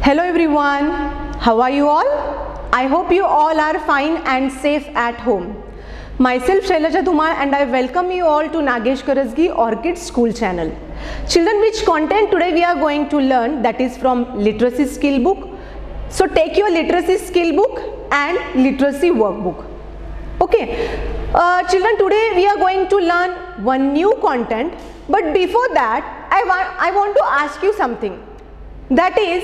Hello everyone, how are you all? I hope you all are fine and safe at home. Myself Shailaja Dhumar and I welcome you all to Nagesh Karasgi Orchid School channel. Children, which content today we are going to learn, that is from literacy skill book. So take your literacy skill book and literacy workbook. Okay, children, today we are going to learn one new content, but before that I want to ask you something. That is,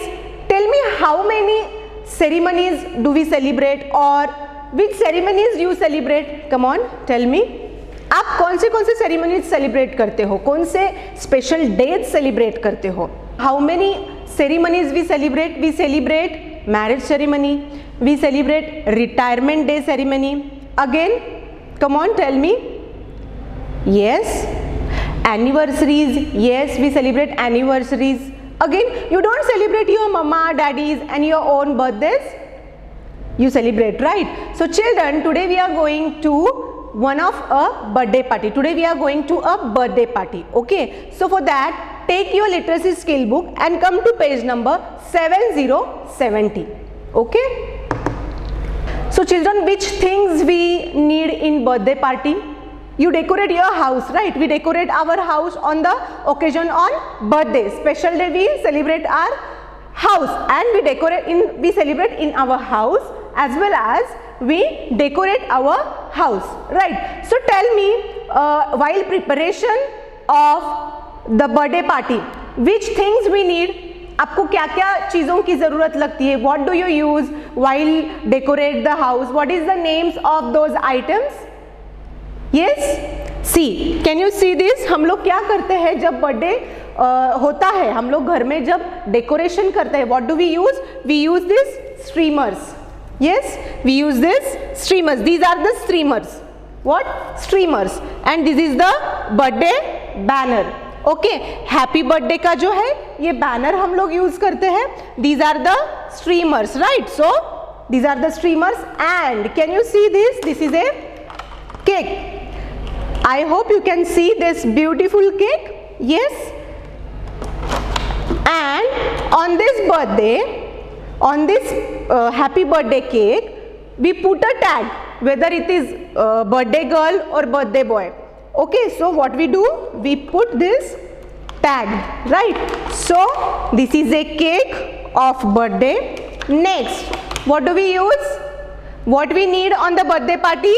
tell me how many ceremonies do we celebrate or which ceremonies you celebrate? Come on, tell me. आप कौन से ceremonies celebrate करते हो? कौन से special days celebrate करते हो? How many ceremonies we celebrate? We celebrate marriage ceremony. We celebrate retirement day ceremony. Again, come on, tell me. Yes. Anniversaries. Yes, we celebrate anniversaries. Again, you don't celebrate your mama, daddies and your own birthdays. You celebrate, right? So children, today we are going to one of a birthday party. Today we are going to a birthday party. Okay. So for that, take your literacy skill book and come to page number 7070. Okay. So children, which things we need in birthday party? You decorate your house, right? We decorate our house on the occasion on birthday. Special day we celebrate our house and we celebrate in our house as well as we decorate our house, right? So tell me, while preparation of the birthday party, which things we need? आपको क्या क्या चीज़ों की ज़रूरत लगती है? What do you use while decorate the house? What is the names of those items? Yes, see, can you see this? हम लोग क्या करते हैं जब बर्थडे होता है, हम लोग घर में जब डेकोरेशन करते हैं, what do we use? We use this streamers. Yes, we use this streamers. These are the streamers. What? Streamers. And this is the birthday banner. Okay, happy birthday का जो है ये banner हम लोग use करते हैं. These are the streamers, right? So these are the streamers. And can you see this? This is a cake. I hope you can see this beautiful cake. Yes. And on this birthday, on this happy birthday cake, we put a tag, whether it is birthday girl or birthday boy. Okay, so what we do? We put this tag, right? So this is a cake of birthday. Next, what do we use? What we need on the birthday party?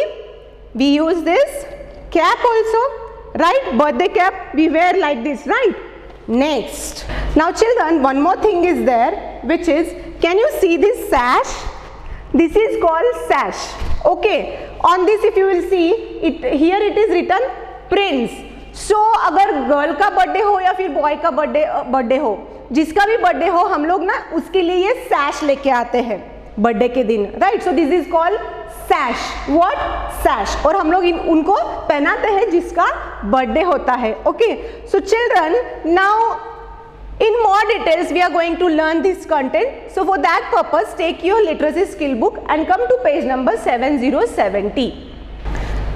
We use this cap also, right? Birthday cap we wear like this, right? Next, now children, one more thing is there, which is, can you see this sash? This is called sash. Okay, on this if you will see it, here it is written prince. So अगर girl का birthday हो या फिर boy का birthday हो, जिसका भी birthday हो, हम लोग ना उसके लिए ये सैश लेके आते हैं बर्थडे के दिन, right? So this is called sash. What? Sash. और हम लोग उनको पहनाते हैं जिसका बर्थडे होता है. Okay, so children, now in more details we are going to learn this content. So for that purpose, take your literacy skill book and come to page number 7070.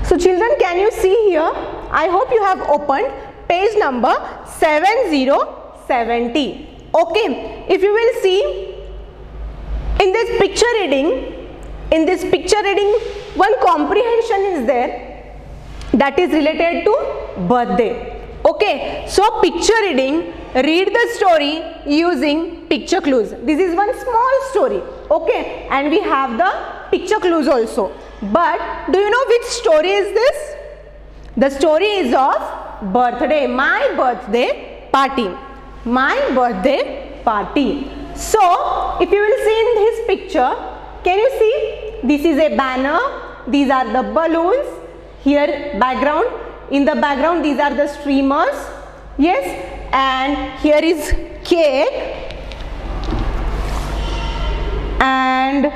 So children, can you see here? I hope you have opened page number 7070. Okay, if you will see in this picture reading, one comprehension is there that is related to birthday. Okay, so picture reading, read the story using picture clues. This is one small story. Okay, and we have the picture clues also. But do you know which story is this? The story is of birthday, my birthday party. My birthday party. So if you will see in this picture, can you see? This is a banner. These are the balloons. Here background. In the background, these are the streamers. Yes, and here is cake. And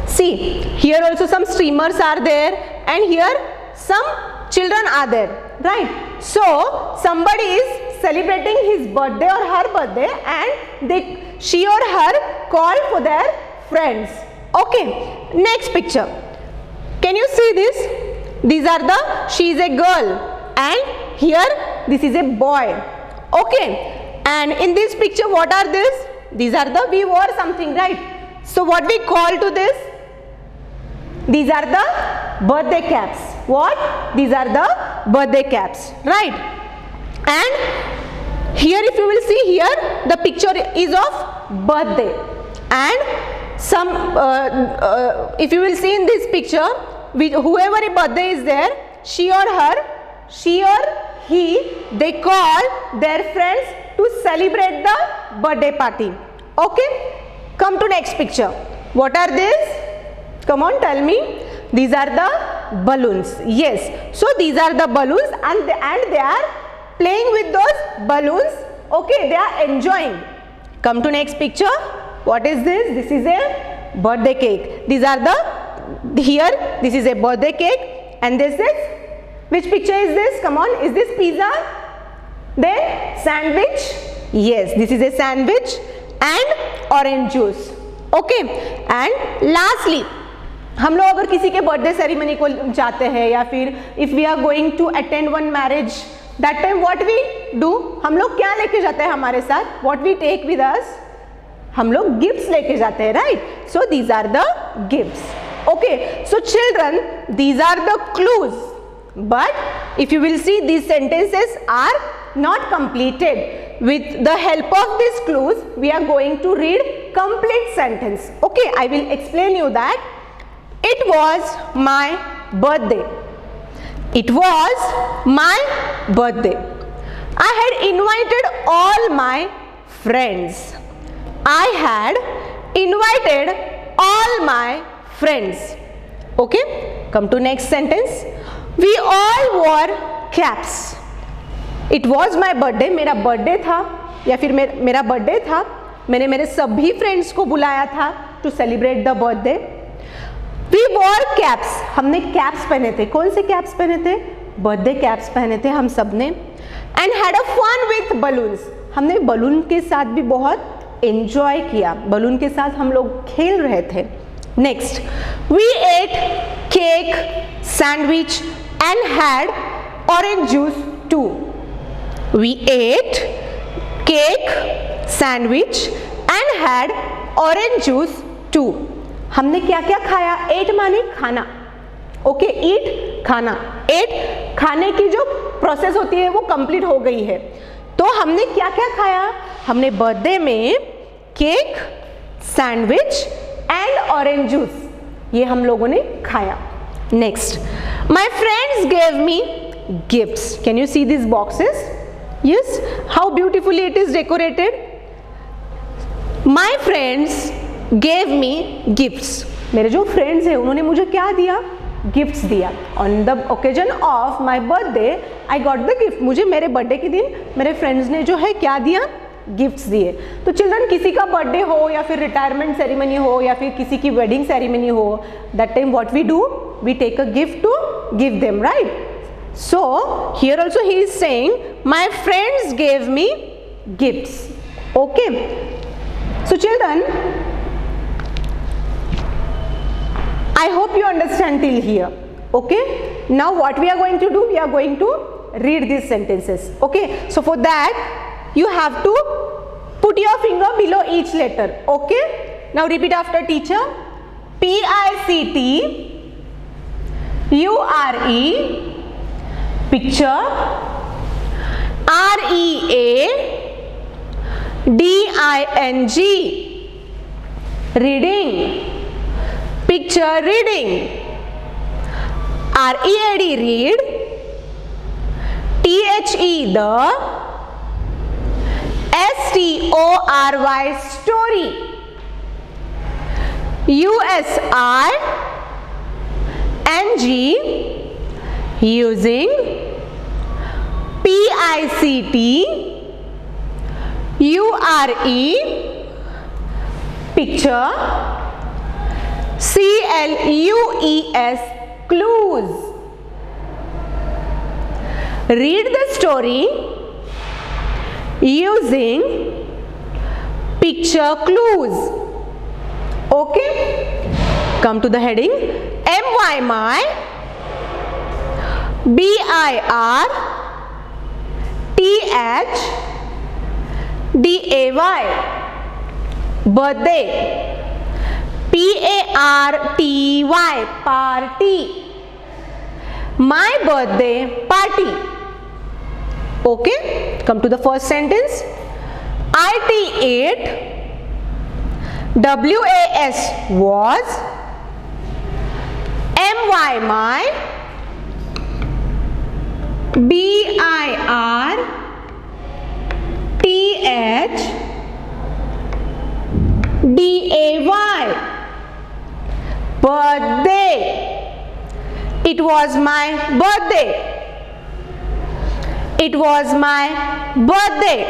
see, here also some streamers are there, and here some children are there, right? So somebody is celebrating his birthday or her birthday, and she or her called for their friends. Okay, next picture. Can you see this? These are she is a girl, and here this is a boy. Okay, and in this picture what are this? These are the, we wore something, right? So what we call to this? These are the birthday caps. What? These are the birthday caps, right? And here if you will see here, the picture is of birthday. And some, if you will see in this picture, whoever a birthday is there, she or he, they call their friends to celebrate the birthday party. Okay? Come to next picture. What are these? Come on, tell me. These are the balloons. Yes. So these are the balloons, and they are playing with those balloons. Okay, they are enjoying. Come to next picture. What is this? This is a birthday cake. These are the, here this is a birthday cake, and this is, which picture is this? Come on, is this pizza? Then sandwich. Yes, this is a sandwich and orange juice. Okay, and lastly, हम लोग अगर किसी के birthday ceremony को जाते हैं या फिर if we are going to attend one marriage, that time what we do, हम लोग क्या लेके जाते हैं हमारे साथ? What we take with us? हम लोग गिफ्ट्स लेके जाते हैं, right? So these are the gifts. Okay, so children, these are the clues, but if you will see these sentences are not completed. With the help of these clues, we are going to read complete sentence. Okay, I will explain you that. It was my birthday. It was my birthday. I had invited all my friends. I had invited all my friends. Okay, come to next sentence. We all wore caps. It was my birthday, मेरा birthday था या फिर मेरा birthday था, मैंने मेरे सभी friends को बुलाया था to celebrate the birthday. We wore caps, हमने कैप्स पहने थे. कौन से कैप्स पहने थे? बर्थडे कैप्स पहने थे हम सब ने. And had a fun with balloons, हमने बलून के साथ भी बहुत एंजॉय किया, बलून के साथ हम लोग खेल रहे थे. Next, we ate cake, sandwich and had orange juice too. We ate cake, sandwich and had orange juice too. हमने क्या क्या खाया? Ate माने खाना. ओके, eat खाना. Ate खाने की जो प्रोसेस होती है वो कंप्लीट हो गई है. तो हमने क्या क्या खाया? हमने बर्थडे में cake, sandwich and orange juice, ये हम लोगों ने खाया. Next, my friends gave me gifts. Can you see this boxes? Yes, how beautifully it is decorated. My friends gave me gifts. मेरे जो फ्रेंड्स हैं उन्होंने मुझे क्या दिया? गिफ्ट्स दिया. On the occasion of my birthday, I got the gift. मुझे मेरे बर्थडे के दिन मेरे फ्रेंड्स ने जो है क्या दिया? गिफ्ट्स दिए. तो चिल्ड्रन, किसी का बर्थडे हो या फिर रिटायरमेंट सेरेमनी हो या फिर किसी की वेडिंग सेरेमनी हो, that time what we do? We take a gift to give them, right? So here also he is saying my friends gave me gifts. Okay, so children, I hope you understand till here. Okay, now what we are going to do, we are going to read these sentences. Okay, so for that you have to put your finger below each letter. Okay, now repeat after teacher. PICT URE, picture. READING, reading. Picture reading. READ, read. THE, the. STORY, story. USING, using. PICT URE, picture. CLUES, clues. Read the story using picture clues. Okay, come to the heading. MY, my. BIR THDAY, birthday. P-A-R-T-Y, party. My birthday party. Okay, come to the first sentence. I ate, W-A-S, was, M-Y, my, B-I-R-T-H, D-A-Y, birthday. It was my birthday. It was my birthday.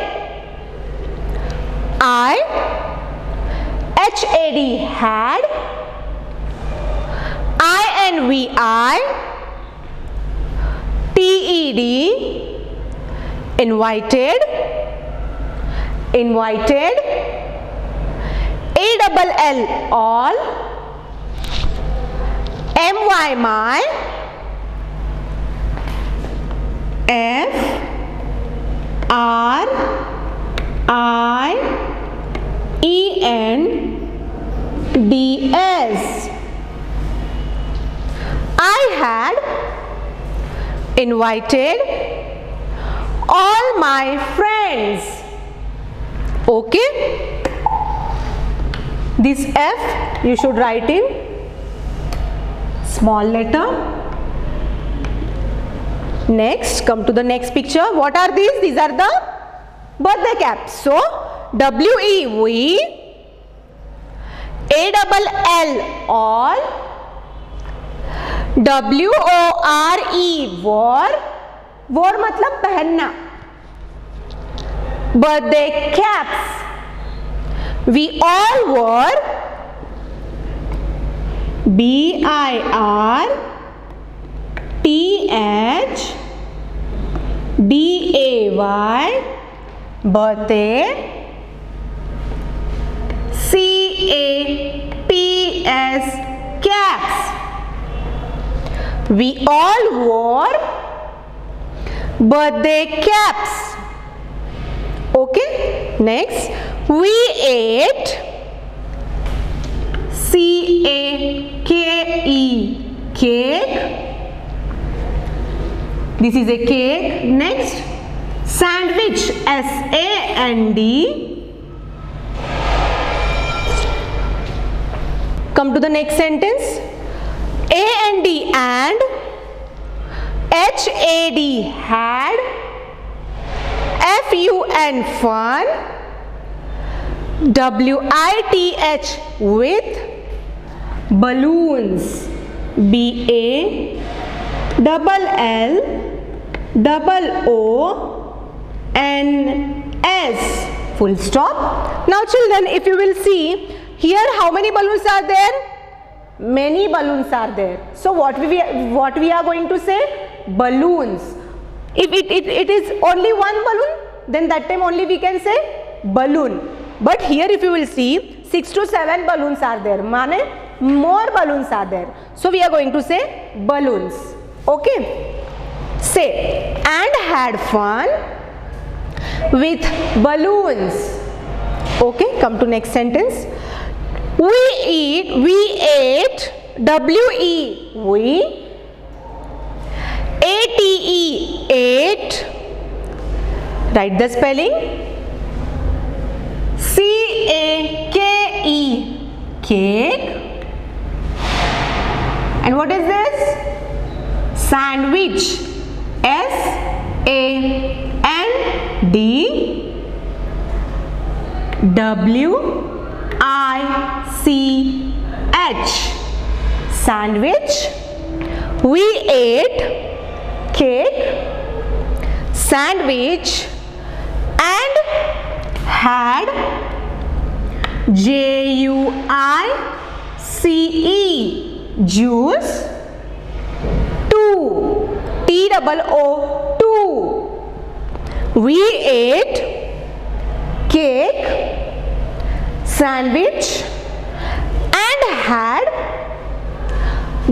I, H-A-D, had, I-N-V-I, T-E-D, invited, invited, A-double-L, all, M-Y, my, F-R-I-E-N-D-S. I had invited all my friends. Okay, this F you should write in small letter. Next, come to the next picture. What are these? These are the birthday caps. So W-E-V, A-double-L, all, W-O-R-E, wore, wore मतलब पहनना, birthday caps, we all wore, B-I-R-T-H-D-A-Y, birthday, C-A-P-S, caps. We all wore birthday caps. Okay, next, we ate, C-A-K-E, cake. This is a cake. Next, sandwich, S-A-N-D. Come to the next sentence. A-N-D, and, H-A-D, had, F-U-N, fun, W-I-T-H, with, balloons, B-A-L-L-O-N-S, full stop. Now children, if you will see, here how many balloons are there? Many balloons are there. So what we are going to say? Balloons. If it is only one balloon, then that time only we can say balloon. But here if you will see, 6 to 7 balloons are there. Mane more balloons are there. So we are going to say balloons. Okay. Say, and had fun with balloons. Okay. Come to next sentence. We ate, W-E, we, A-T-E, ate, write the spelling, C-A-K-E, cake, and what is this? Sandwich, S-A-N-D-W-I-C-H, sandwich. We ate cake, sandwich, and had, J-U-I-C-E, juice, two, T-double-O, two. We ate cake, sandwich, and had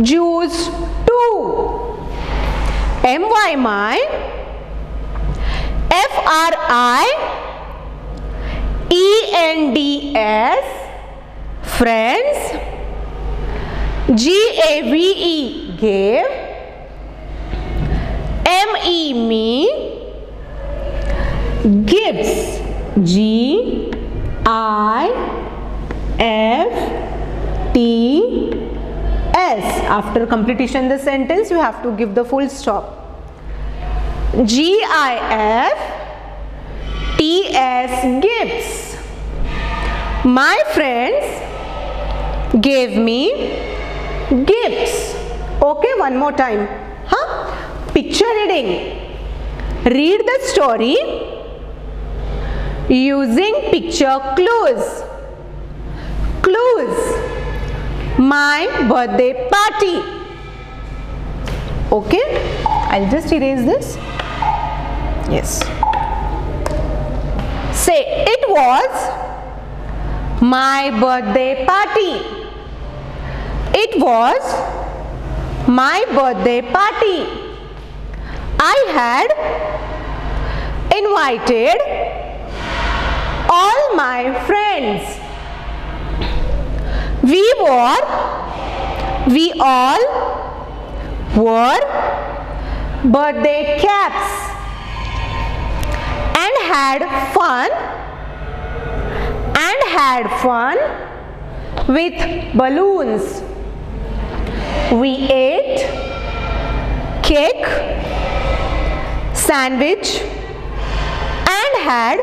juice too. M-Y, my, F-R-I-E-D, ENDS friends, GAVE gave, ME me, gives, GIFTS. After completion the sentence you have to give the full stop. GIFTS gifts. My friends gave me gifts. Okay, one more time. Picture reading. Read the story using picture clues. Clues. My birthday party. Okay, I'll just erase this. Yes. Say, it was my birthday party. It was my birthday party. I had invited all my friends. We all wore birthday caps and had fun with balloons. We ate cake, sandwich and had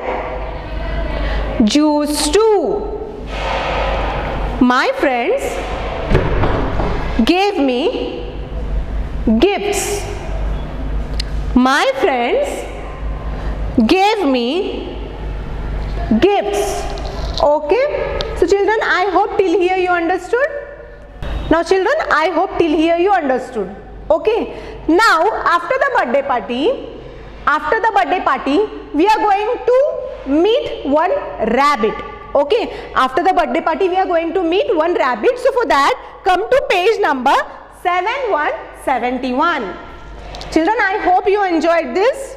juice too. My friends gave me gifts. My friends gave me gifts. Okay, so children, I hope till here you understood. Now children, I hope till here you understood. Okay, now after the birthday party we are going to meet one rabbit. Okay, after the birthday party we are going to meet one rabbit. So for that, come to page number 7171. Children, I hope you enjoyed this.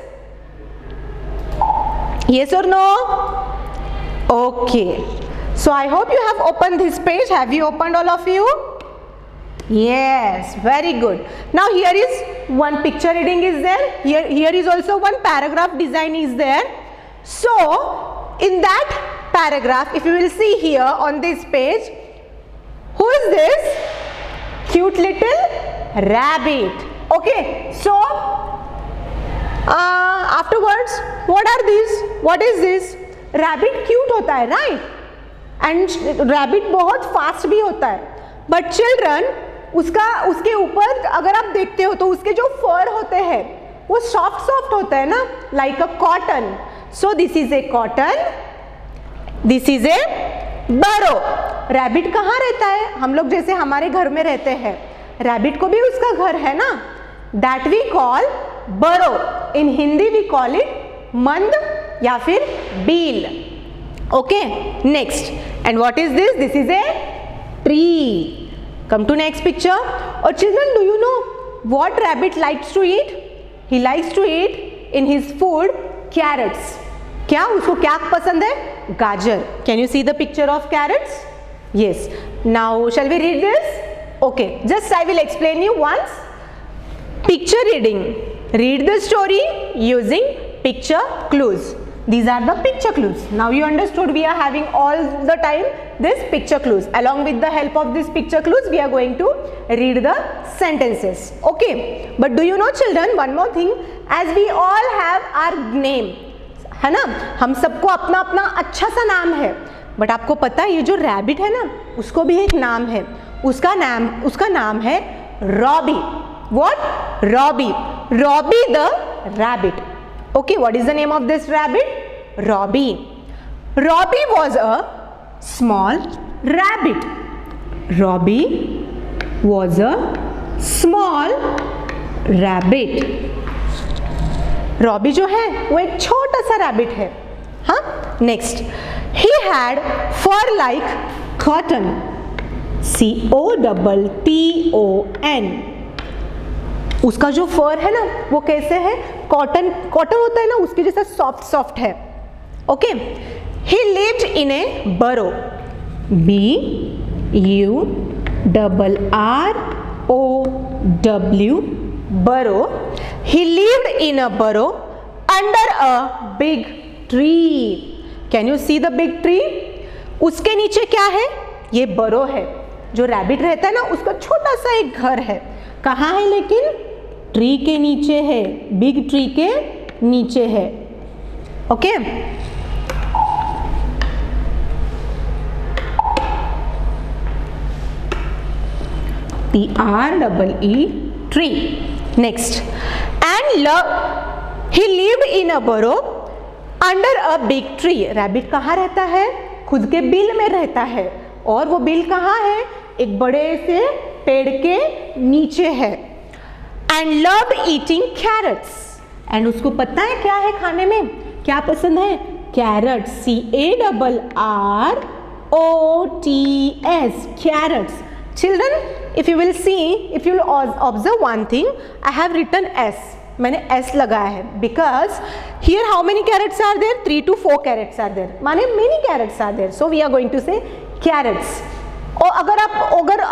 Yes or no? Okay, so I hope you have opened this page. Have you opened, all of you? Yes, very good. Now here is one picture reading is there. Here is also one paragraph design is there. So in that paragraph, if you will see here on this page, who is this? Cute little rabbit. Okay, so afterwards, what are these? What is this? Rabbit cute होता है, right? And rabbit बहुत fast भी होता है. But children, उसके ऊपर अगर आप देखते हो तो उसके जो फर होते हैं वो सॉफ्ट होते हैं ना, like a cotton. So this is a cotton. This is a burrow. Rabbit कहाँ रहता है? हम लोग जैसे हमारे घर में रहते हैं, rabbit को भी उसका घर है ना. That we call burrow. In Hindi we call it मंद या फिर बील. Okay, next. And what is this? This is a tree. Come to next picture. Or children, do you know what rabbit likes to eat? He likes to eat in his food carrots. क्या उसको क्या पसंद है? गाजर. Can you see the picture of carrots? Yes. Now shall we read this? Okay, just I will explain you once. Picture reading. Read the story using picture clues. These are the picture clues. Now you understood, we are having all the time this picture clues. Along with the help of this picture clues, we are going to read the sentences. Okay, but do you know children, one more thing, as we all have our name, है ना, हम सबको अपना अपना अच्छा सा नाम है. बट आपको पता है ये जो रैबिट है ना, उसको भी एक नाम है. उसका नाम है Robbie. What? Robbie. Robbie the rabbit. Okay, what is the name of this rabbit? Robbie. Robbie was a small rabbit. Robbie was a small rabbit. Robbie जो है वो एक छोटा सा rabbit है. हाँ, next. He had fur like cotton. COTTON. उसका जो फर है ना वो कैसे है? कॉटन होता है ना, उसके जैसा सॉफ्ट है. Okay, He lived in a burrow. B-U-R-R-O-W, burrow. He lived in a burrow under a big tree. Can you see the big tree? उसके नीचे क्या है? ये burrow है. जो रैबिट रहता है ना, उसका छोटा सा एक घर है. कहाँ है लेकिन? ट्री के नीचे है, बिग ट्री के नीचे है. Okay? T-R-E-E, tree. Next. And he lived in a burrow under a big tree. Rabbit कहाँ रहता है? खुद के बिल में रहता है. और वो बिल कहाँ है? एक बड़े से पेड़ के नीचे है. And loved eating carrots. And उसको पता है क्या है खाने में? क्या पसंद है? Carrots. C-A-R-R-O-T-S. Carrots. Children, if you will see, if you will observe one thing, I have written S. मैंने S लगाया है because here how many carrots are there? 3 to 4 carrots are there. माने many carrots are there. So we are going to say carrots. और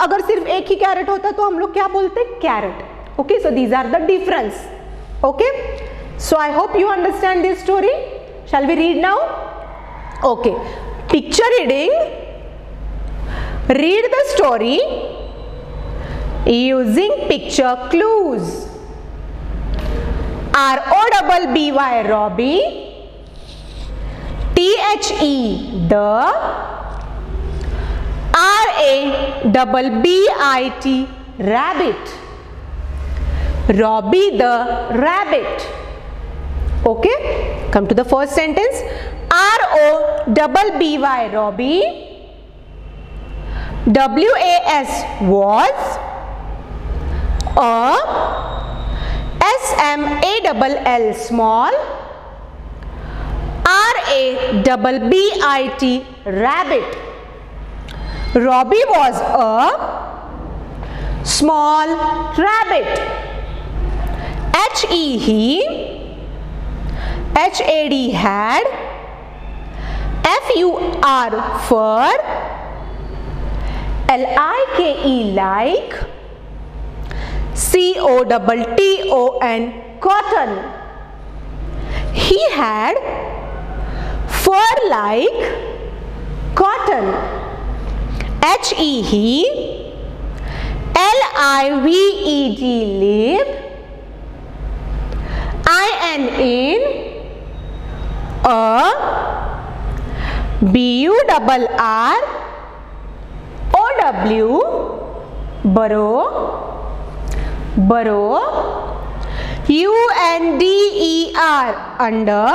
अगर सिर्फ एक ही carat होता तो हम लोग क्या बोलते? Carat. Okay, so these are the difference. Okay, so I hope you understand this story. Shall we read now? Okay, picture reading. Read the story using picture clues. R-O-B-B-Y, Robbie. T-H-E, the. R-A-B-B-I-T, rabbit. Robbie the rabbit. Okay, come to the first sentence. R-O-B-B-Y, Robbie. W-A-S, was. S-M-A-L-L, small. R-A-B-B-I-T, rabbit. Robbie was a small rabbit. H-E, he. H-A-D, had. F-U-R, fur. L-I-K-E, like. C-O-T-T-O-N, cotton. He had fur like cotton. H-E, he. L-I-V-E-D, lived. I-N, in. A. B-U-R-R. O-W, burrow. Burrow. U-N-D-E-R, under.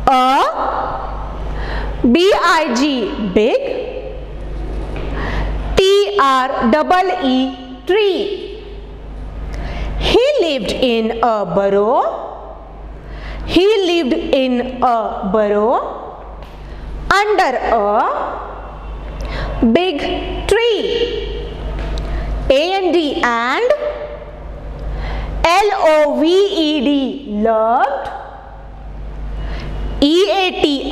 A. B-I-G, big. T-R-E-E, tree. He lived in a burrow. He lived in a burrow under a big tree. A-N-D, and. L-O-V-E-D, loved. E-A-T-I-N-G,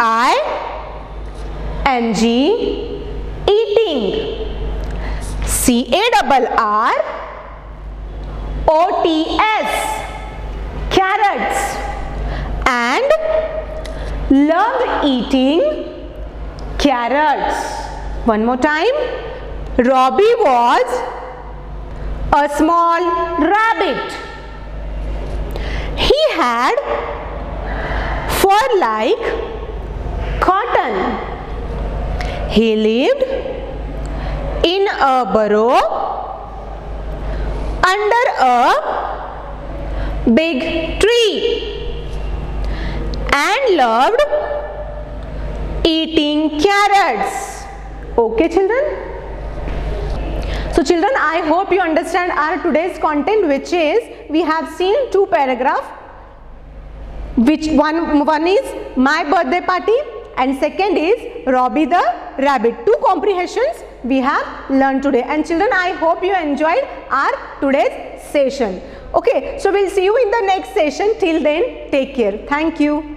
eating. C-A-R-R-O-T-S, carrots. And loved eating carrots. One more time. Robbie was a small rabbit. He had fur like cotton. He lived in a burrow under a big tree and loved eating carrots. Okay, children? So children, I hope you understand our today's content, which is we have seen 2 paragraphs, which one is my birthday party and second is Robbie the rabbit. 2 comprehensions we have learned today. And children, I hope you enjoyed our today's session. Okay, so we'll see you in the next session. Till then, take care. Thank you.